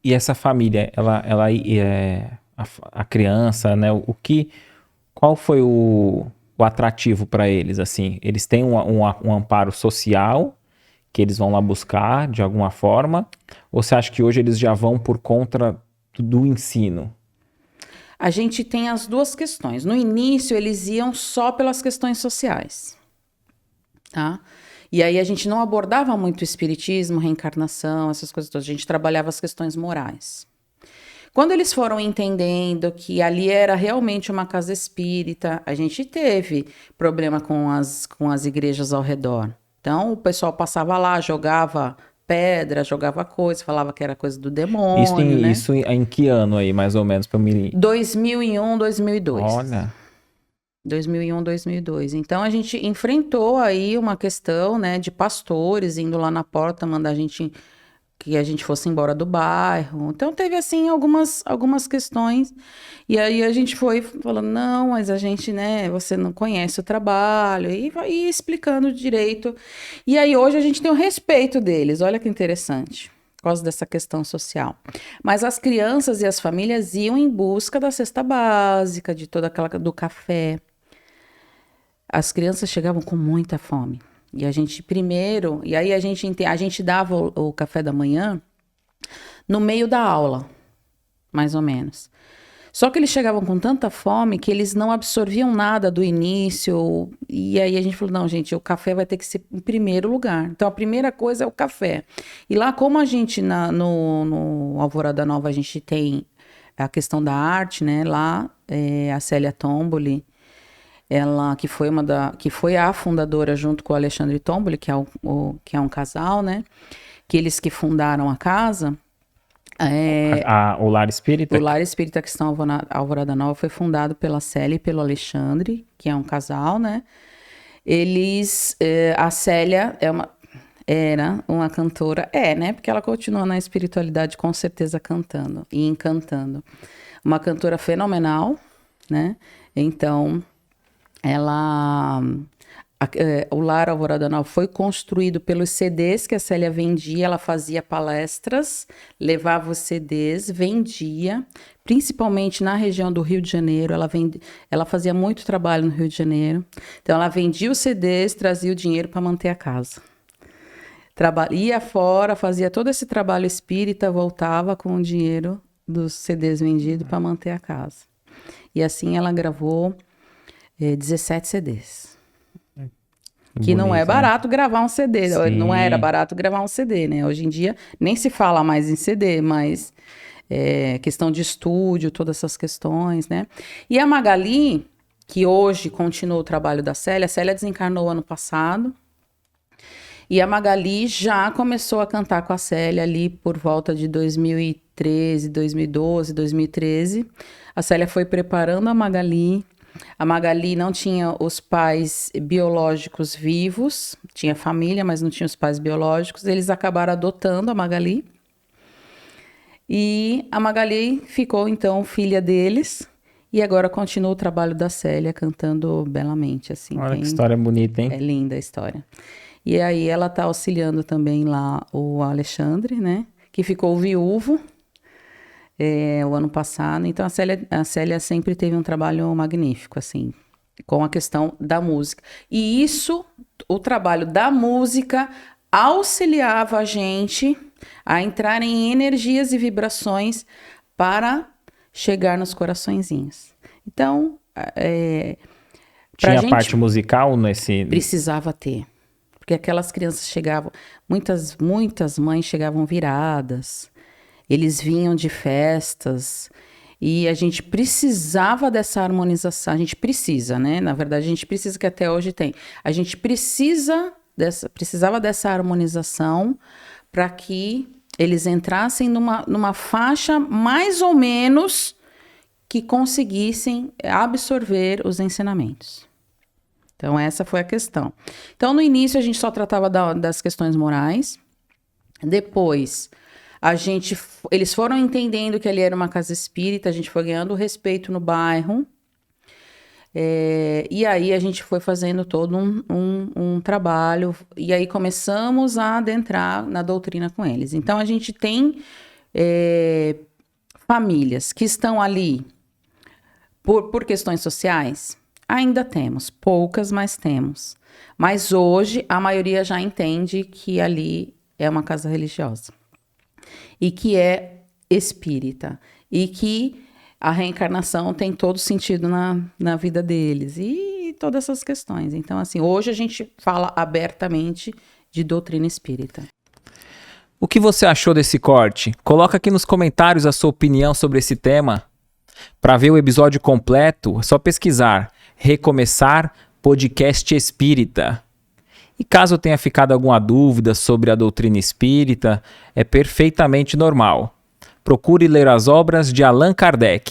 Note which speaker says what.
Speaker 1: E essa família, a criança, né? Qual foi o atrativo para eles, assim? Eles têm um amparo social que eles vão lá buscar de alguma forma? Ou você acha que hoje eles já vão por conta do ensino?
Speaker 2: A gente tem as duas questões. No início, eles iam só pelas questões sociais, tá? E aí a gente não abordava muito o espiritismo, reencarnação, essas coisas todas. A gente trabalhava as questões morais. Quando eles foram entendendo que ali era realmente uma casa espírita, a gente teve problema com as igrejas ao redor. Então, o pessoal passava lá, jogava pedra, jogava coisa, falava que era coisa do demônio, né?
Speaker 1: Em que ano aí, mais ou menos, para me...
Speaker 2: 2001, 2002.
Speaker 1: Olha,
Speaker 2: 2001, 2002. Então a gente enfrentou aí uma questão, né, de pastores indo lá na porta mandar que a gente fosse embora do bairro. Então teve assim algumas questões. E aí a gente foi falando, não, mas a gente, né, você não conhece o trabalho e vai explicando direito. E aí hoje a gente tem o respeito deles. Olha que interessante. Por causa dessa questão social. Mas as crianças e as famílias iam em busca da cesta básica, de toda aquela do café. As crianças chegavam com muita fome. E a gente primeiro, e aí a gente dava o café da manhã no meio da aula, mais ou menos. Só que eles chegavam com tanta fome que eles não absorviam nada do início. E aí a gente falou: não, gente, o café vai ter que ser em primeiro lugar. Então a primeira coisa é o café. E lá, como a gente no Alvorada Nova, a gente tem a questão da arte, né? Lá, a Célia Tomboli, ela que foi a fundadora junto com o Alexandre Tomboli, que é um casal, né? Que eles que fundaram a casa.
Speaker 1: o Lar
Speaker 2: O
Speaker 1: Espírita?
Speaker 2: Lar Espírita Cristão Alvorada Nova foi fundado pela Célia e pelo Alexandre, que é um casal, né? A Célia era uma cantora, né? Porque ela continua na espiritualidade com certeza cantando e encantando. Uma cantora fenomenal, né? Então, ela o Lar Alvorada Nova foi construído pelos CDs que a Célia vendia. Ela fazia palestras, levava os CDs, vendia, principalmente na região do Rio de Janeiro. Ela fazia muito trabalho no Rio de Janeiro. Então, ela vendia os CDs, trazia o dinheiro para manter a casa. Ia fora, fazia todo esse trabalho espírita, voltava com o dinheiro dos CDs vendidos para manter a casa. E assim ela gravou 17 CDs. Que não é
Speaker 1: Bonito, né?
Speaker 2: barato gravar um CD. Não era
Speaker 1: Sim.
Speaker 2: barato gravar um CD, né? Hoje em dia nem se fala mais em CD, mas questão de estúdio, todas essas questões, né? E a Magali, que hoje continua o trabalho da Célia, a Célia desencarnou ano passado. E a Magali já começou a cantar com a Célia ali por volta de 2013, 2012, 2013. A Célia foi preparando a Magali. A Magali não tinha os pais biológicos vivos, tinha família, mas não tinha os pais biológicos. Eles acabaram adotando a Magali. E a Magali ficou, então, filha deles. E agora continua o trabalho da Célia cantando belamente, assim.
Speaker 1: Olha que história bonita, hein?
Speaker 2: É linda a história. E aí ela tá auxiliando também lá o Alexandre, né? Que ficou viúvo o ano passado. Então a Célia sempre teve um trabalho magnífico, assim, com a questão da música. E isso, o trabalho da música, auxiliava a gente a entrar em energias e vibrações para chegar nos coraçõezinhos. Então, pra
Speaker 1: Tinha a
Speaker 2: gente
Speaker 1: parte musical nesse...
Speaker 2: precisava ter. Porque aquelas crianças chegavam, muitas mães chegavam viradas, eles vinham de festas e a gente precisava dessa harmonização. A gente precisa, né? Na verdade, a gente precisa, que até hoje tem. A gente precisava dessa harmonização para que eles entrassem numa faixa mais ou menos que conseguissem absorver os ensinamentos. Então, essa foi a questão. Então, no início, a gente só tratava das questões morais. Depois, eles foram entendendo que ali era uma casa espírita, a gente foi ganhando respeito no bairro. E aí, a gente foi fazendo todo um trabalho. E aí, começamos a adentrar na doutrina com eles. Então, a gente tem famílias que estão ali por questões sociais? Ainda temos, poucas, mas temos. Mas hoje a maioria já entende que ali é uma casa religiosa e que é espírita e que a reencarnação tem todo sentido na vida deles e todas essas questões. Então, assim, hoje a gente fala abertamente de doutrina espírita.
Speaker 1: O que você achou desse corte? Coloca aqui nos comentários a sua opinião sobre esse tema. Para ver o episódio completo, é só pesquisar Recomeçar Podcast Espírita. E caso tenha ficado alguma dúvida sobre a doutrina espírita, é perfeitamente normal. Procure ler as obras de Allan Kardec.